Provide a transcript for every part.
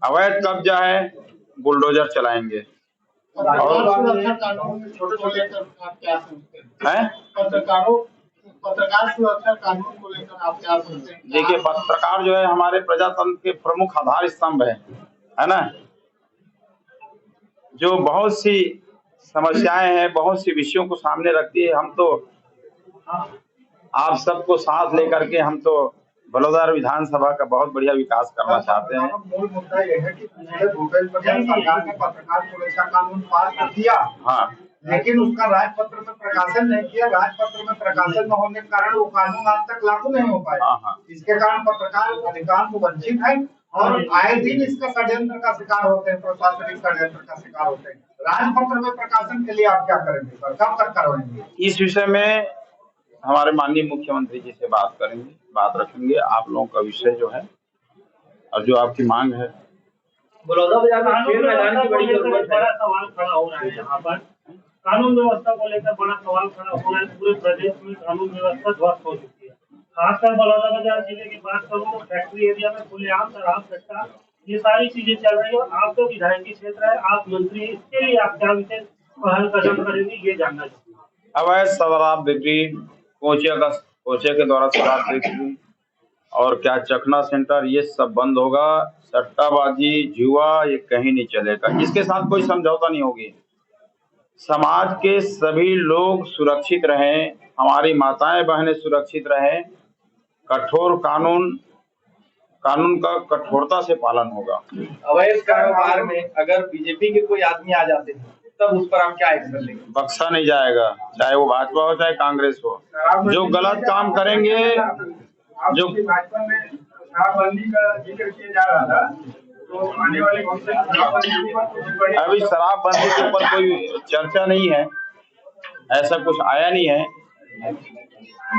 अवैध कब्जा है, बुलडोजर चलाएंगे। और सुरक्षा कानून में छोटे-छोटे आप क्या सोचते हैं? पत्रकार सुरक्षा कानून को लेकर आप क्या सोचते हैं? देखिए, पत्रकार जो है हमारे प्रजातंत्र के प्रमुख आधार स्तंभ है ना, जो बहुत सी समस्याएं हैं, बहुत सी विषयों को सामने रखती है। हम तो आप सबको साथ लेकर के हम तो बड़ौदा विधानसभा का बहुत बढ़िया विकास करना चाहते हैं। मूल मुद्दा यह है कि पिछले भूपेश बघेल सरकार ने पत्रकार सुरक्षा कानून पास कर दिया, हाँ, लेकिन उसका राजपत्र में प्रकाशन नहीं किया। राजपत्र में प्रकाशन न होने के कारण वो कानून आज तक लागू नहीं हो पाया। हाँ, हाँ। इसके कारण पत्रकार अधिकांश वंचित है और आए दिन इसका षड्यंत्र का शिकार होते हैं, प्रशासनिक षड्यंत्र का शिकार होते हैं। राजपत्र में प्रकाशन के लिए आप क्या करेंगे सर, कब तक करवाएंगे? इस विषय में हमारे माननीय मुख्यमंत्री जी से बात करेंगे, बात रखेंगे। आप लोगों का विषय जो है और जो आपकी मांग है, बड़ौदा बाजार में खेल मैदान की बड़ी जरूरत है। बड़ा सवाल खड़ा हो रहा है यहाँ पर, कानून व्यवस्था को लेकर बड़ा सवाल खड़ा हो रहा है। पूरे प्रदेश में कानून व्यवस्था ध्वस्त हो चुकी है। खासकर बड़ौदा बाजार जिले की बात करूँ तो फैक्ट्री एरिया में खुलेआम शराब सट्टा, ये सारी चीजें चल रही है। और आपका विधायकी क्षेत्र है, आप मंत्री, इसके लिए आप क्या विशेष पहल कदम करेंगे, ये जानना चाहिए। अवैध शराब बिक्री, कोचे के द्वारा शराब बिक्री और क्या चखना सेंटर, ये सब बंद होगा। सट्टाबाजी, जुआ, ये कहीं नहीं चलेगा। इसके साथ कोई समझौता नहीं होगी। समाज के सभी लोग सुरक्षित रहें, हमारी माताएं बहनें सुरक्षित रहें। कठोर कानून का कठोरता से पालन होगा। अवैध कारोबार में अगर बीजेपी के कोई आदमी आ जाते हैं तब उस पर आप क्या एक्शन लेंगे? बख्शा नहीं जाएगा, चाहे वो भाजपा हो चाहे कांग्रेस हो। जो गलत काम करेंगे, जो भाजपा में शराबबंदी का जिक्र किया जा रहा था, तो आने वाले अभी शराबबंदी के ऊपर कोई चर्चा नहीं है, ऐसा कुछ आया नहीं है।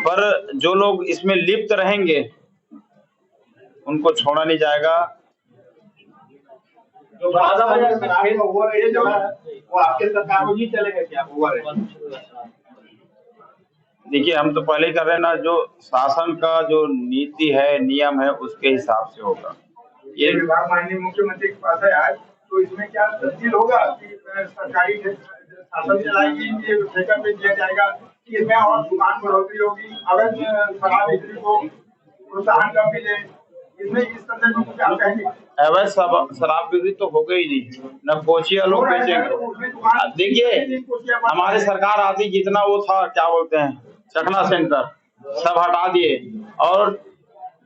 पर जो लोग इसमें लिप्त रहेंगे उनको छोड़ा नहीं जाएगा। जो बड़ौदा बाजार में खेल हो रही है, वो आपके सरकार में ही चलेगा क्या? देखिए, हम तो पहले कर रहे हैं ना, जो शासन का जो नीति है, नियम है, उसके हिसाब से होगा। ये विभाग माननीय मुख्यमंत्री के पास है आज, तो इसमें क्या तब्दील होगा कि सरकारी शासन चलाएगी, ये ठेका पे दिया जाएगा, कि इसमें और दुकान बढ़ोतरी होगी, अवैध शराब बिक्री को प्रोत्साहन कम मिले, इसमें इस संदर्भ में कुछ आप कहेंगे? अवैध शराब बिक्री तो हो गई नहीं, न कोचिया लोग बेचेंगे। देखिए, हमारी सरकार आती जितना वो था, क्या बोलते हैं, चखना सेंटर, सब हटा दिए और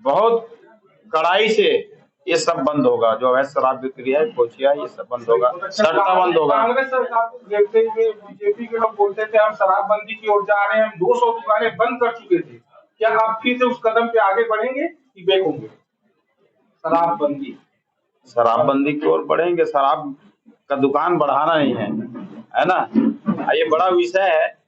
बहुत कड़ाई से ये सब बंद होगा। जो अवैध शराब बिक्री है, कोचिया, ये सब बंद होगा, सट्टा बंद होगा। कांग्रेस सरकार को देखते हुए बीजेपी के लोग बोलते थे हम शराबबंदी की ओर जा रहे हैं, हम 200 दुकानें बंद कर चुके थे। क्या आप फिर से उस कदम पे आगे बढ़ेंगे कि बैक होंगे? शराबबंदी की ओर बढ़ेंगे। शराब का दुकान बढ़ाना नहीं है ना। ये बड़ा विषय है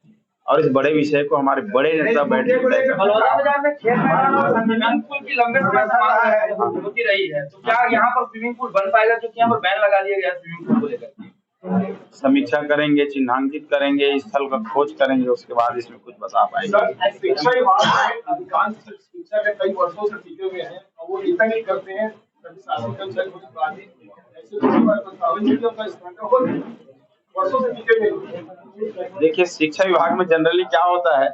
और इस बड़े विषय को हमारे बड़े नेता बैठ के बड़ौदा बाजार में खेल मैदान और स्विमिंग पूल की लंबे समय से मांग होती रही है, तो क्या यहाँ पर स्विमिंग पूल बन पाएगा? क्योंकि यहाँ पर बैन लगा दिया गया स्विमिंग पूल को लेकर। समीक्षा करेंगे, चिन्हांकित करेंगे, स्थल का खोज करेंगे, उसके बाद इसमें कुछ बता पाएंगे। शिक्षा विभाग में अधिकांश शिक्षा के कई वर्षों से टिके हुए हैं और वो इतना नहीं करते हैं, शासन कर्मचारी वर्षों से टिके हुए। देखिए, शिक्षा विभाग में जनरली क्या होता है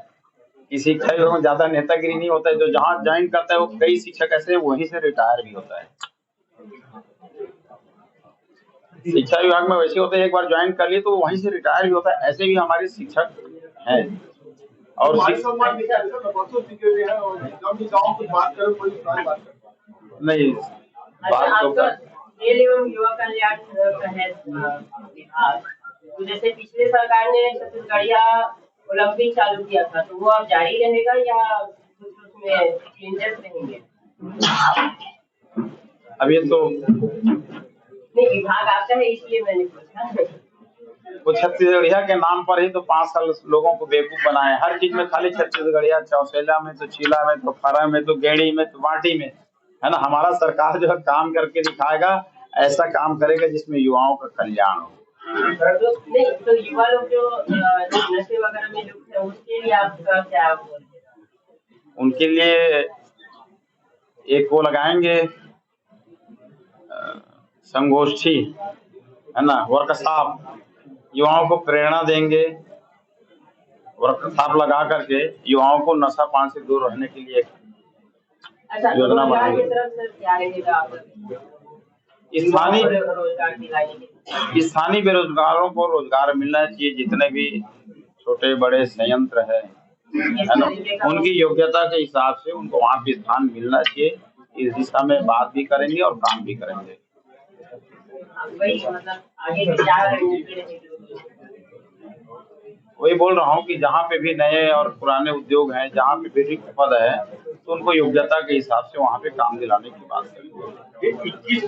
कि शिक्षा विभाग में ज्यादा नेतागिरी नहीं होता है। जो जहाँ ज्वाइन करता है वो कई शिक्षक ऐसे वहीं से रिटायर भी होता है। शिक्षा विभाग में वैसे होता है, एक बार ज्वाइन कर लिए तो वहीं से रिटायर भी होता है। ऐसे भी हमारे शिक्षक हैं और नहीं बात तो खेल एवं युवा कल्याण विभाग, तो जैसे पिछले सरकार ने छत्तीसगढ़िया ओलंपिक चालू किया था, तो वो अब जारी रहेगा या कुछ उसमें चेंजेस रहेंगे? अब ये तो नहीं, विभाग आपका है इसलिए मैंने पूछा। वो छत्तीसगढ़िया के नाम पर ही तो 5 साल लोगों को बेवकूफ बनाए। हर चीज में खाली छत्तीसगढ़िया, चौसेला में तो चीला में तो फरा में तो गेड़ी में तो बाटी में, है ना। हमारा सरकार जो है काम करके दिखाएगा, ऐसा काम करेगा जिसमें युवाओं का कल्याण हो। नहीं तो युवा लोग जो नशे वगैरह में लोग हैं, उसके लिए आपका क्या बोल? उनके लिए एक वो लगाएंगे संगोष्ठी, है ना, वर्कशॉप, युवाओं को प्रेरणा देंगे। वर्कशॉप लगा करके युवाओं को नशा पान से दूर रहने के लिए अच्छा, योजना रोजगार बनाएंगे। की तरफ से क्या रहेगा आपका? स्थानीय रोजगार दिलाने के स्थानीय बेरोजगारों को रोजगार मिलना चाहिए। जितने भी छोटे बड़े संयंत्र है ना, उनकी योग्यता के हिसाब से उनको वहाँ पे स्थान मिलना चाहिए। इस दिशा में बात भी करेंगे और काम भी करेंगे। वही मतलब आगे की क्या रणनीति रहेगी? वही बोल रहा हूँ कि जहाँ पे भी नए और पुराने उद्योग हैं, जहाँ पे भी रिक्त पद है, तो उनको योग्यता के हिसाब से वहाँ पे काम दिलाने की बात करेंगे। 21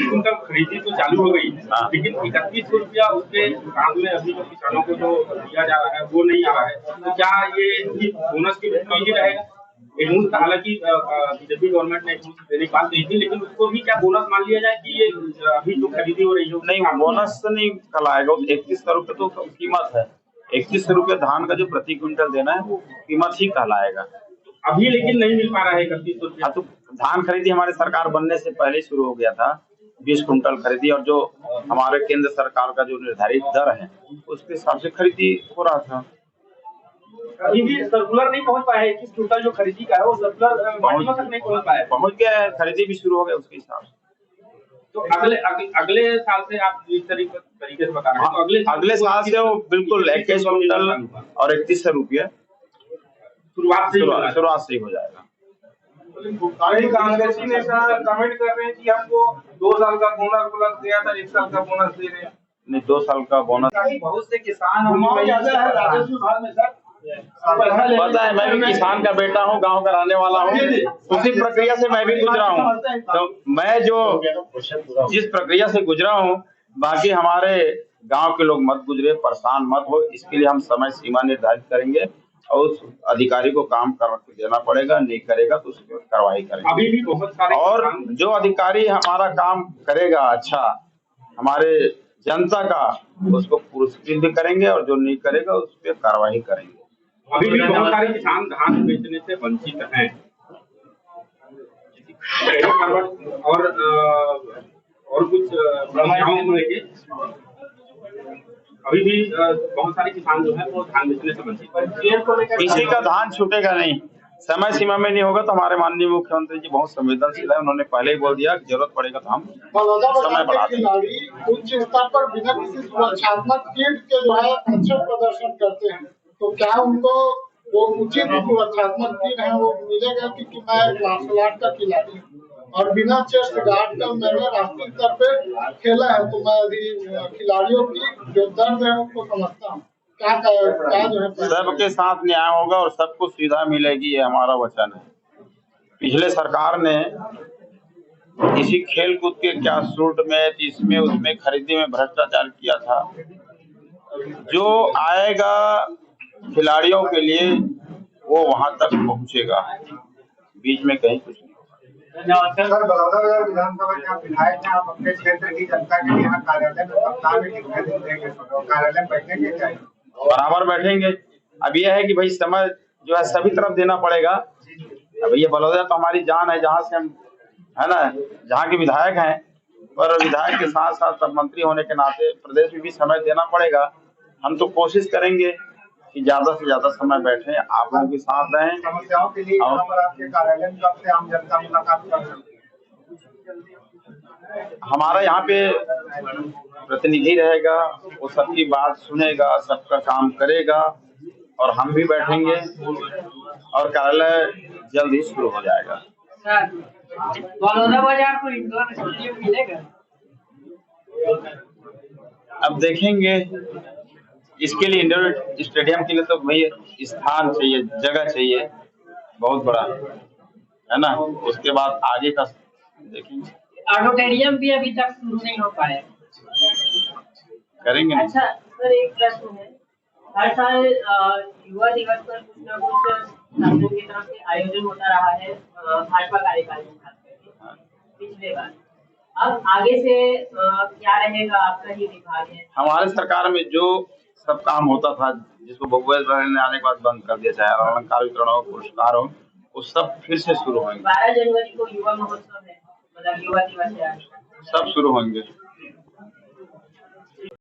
कुंटल खरीदी तो चालू हो गई, हाँ। लेकिन 3100 रुपया उसके काम में अभी जो किसानों को जो दिया जा रहा है वो नहीं आ रहा है। तो क्या ये बोनस के रूप में ही रहेगा? एक मुश्त, हालांकि बीजेपी गवर्नमेंट ने एक मुश्त देने की बात कही थी, लेकिन उसको भी क्या बोनस मान लिया जाए कि ये अभी जो खरीदी हो रही है नहीं, बोनस नहीं कहलाएगा। 3100 रुपये तो कीमत है। 3100 रुपये धान का जो प्रति क्विंटल देना है वो कीमत ही कहलाएगा। अभी लेकिन नहीं मिल पा रहा है 3100 रुपया। हाँ, तो धान खरीदी हमारी सरकार बनने से पहले शुरू हो गया था, 20 कुंटल खरीदी, और जो हमारे केंद्र सरकार का जो निर्धारित दर है उसके हिसाब से खरीदी हो रहा था। अभी भी सर्कुलर नहीं पहुंच पाया है। 21 कुंटल जो खरीदी का है वो सर्कुलर मंडियों तक नहीं पहुंच पाया है। पहुंच गया है, खरीदी भी शुरू हो गया उसके हिसाब से। तो अगले साल से आप इस तरीके से बता रहे हैं, तो अगले साल से वो बिल्कुल 21 कुंटल और 3100 रुपये शुरुआत से ही हो जाएगा। कई कांग्रेसी नेता कमेंट कर रहे हैं कि हमको 2 साल का बोनस दिया था, 1 साल का बोनस दे रहे हैं। नहीं, 2 साल का बोनस। बहुत से किसान राजस्व विभाग में सर पता है, मैं भी किसान का बेटा हूँ, गांव का रहने वाला हूँ, उसी प्रक्रिया से मैं भी गुजरा हूँ। तो मैं जो जिस प्रक्रिया से गुजरा हूँ, बाकी हमारे गांव के लोग मत गुजरे, परेशान मत हो। इसके लिए हम समय सीमा निर्धारित करेंगे और उस अधिकारी को काम करके देना पड़ेगा। नहीं करेगा तो उसकी कार्रवाई करेंगे। अभी भी बहुत सारे और जो अधिकारी हमारा काम करेगा अच्छा हमारे जनता का, उसको पुरस्कृत भी करेंगे, और जो नहीं करेगा उस पर कार्रवाई करेंगे। अभी भी बहुत सारे किसान धान बेचने से वंचित हैं। और कुछ समस्याओं को लेके अभी भी बहुत सारे किसान जो है वो धान बेचने से वंचित हैं। किसी का धान छूटेगा नहीं, समय सीमा में नहीं होगा। तो हमारे माननीय मुख्यमंत्री जी बहुत संवेदनशील है, उन्होंने पहले ही बोल दिया कि जरूरत पड़ेगा तो हम समय बढ़ा देंगे। उच्च स्तर पर बिना किसी सुरक्षात्मक कीट के जो है अच्छे प्रदर्शन करते हैं, तो क्या उनको वो उचित सुरक्षात्मक कीट है वो मिलेगा? क्योंकि मैं मार्शल आर्ट का खिलाड़ी हूँ और बिना चेस्ट गार्ड का मैंने राष्ट्रीय स्तर पे खेला है, तो मैं अभी खिलाड़ियों की जो दर्द है उसको समझता हूँ। क्या जो है सबके साथ न्याय होगा और सबको सुविधा मिलेगी, ये हमारा वचन है। पिछले सरकार ने इसी खेल कूद के क्या शूट में, इसमें उसमें खरीदी में भ्रष्टाचार किया था। जो आएगा खिलाड़ियों के लिए वो वहां तक पहुंचेगा, बीच में कहीं कुछ नहीं होगा। सर, बलौदाबाजार विधानसभा के आप विधायक हैं, आप अपने क्षेत्र की जनता के लिए यहाँ कार्यालय में सप्ताह में कितने दिन देंगे? कार्यालय में बैठेंगे क्या? बराबर बैठेंगे। अब यह है कि भाई समय जो है सभी तरफ देना पड़ेगा। अब ये बलौदा तो हमारी जान है, जहाँ से हम, है ना, जहाँ के विधायक हैं, पर विधायक के साथ साथ सब मंत्री होने के नाते प्रदेश में भी समय देना पड़ेगा। हम तो कोशिश करेंगे कि ज्यादा से ज्यादा समय बैठे, आप लोगों के साथ रहें। समस्याओं के लिए यहाँ पर आपके कार्यालय में कब से आम जनता मुलाकात कर सकती है? हमारा यहाँ पे प्रतिनिधि रहेगा, वो सबकी बात सुनेगा, सबका काम करेगा, और हम भी बैठेंगे और कार्यालय जल्द ही शुरू हो जाएगा। बलौदाबाजार को इंडोर स्टेडियम मिलेगा? अब देखेंगे, इसके लिए इंडोर स्टेडियम के लिए तो भाई स्थान चाहिए, जगह चाहिए बहुत बड़ा, है ना। उसके बाद आगे का देखेंगे। ऑडिटोरियम भी अभी तक शुरू नहीं हो पाया, करेंगे। अच्छा सर, एक प्रश्न है, हर साल युवा दिवस पर कुछ न कुछ शासन की तरफ से आयोजन होता रहा है भाजपा कार्यकाल में, खास करके पिछले बार। अब आगे से क्या रहेगा? आपका ही विभाग है, हमारे सरकार में जो सब काम होता था, जिसको भूपेश बघेल ने आने के बाद बंद कर दिया, चाहे अलंकार वितरण हो, पुरस्कार हो, वो सब फिर से शुरू होंगे। 12 जनवरी को युवा महोत्सव है, मतलब युवा दिवस है। सब शुरू होंगे।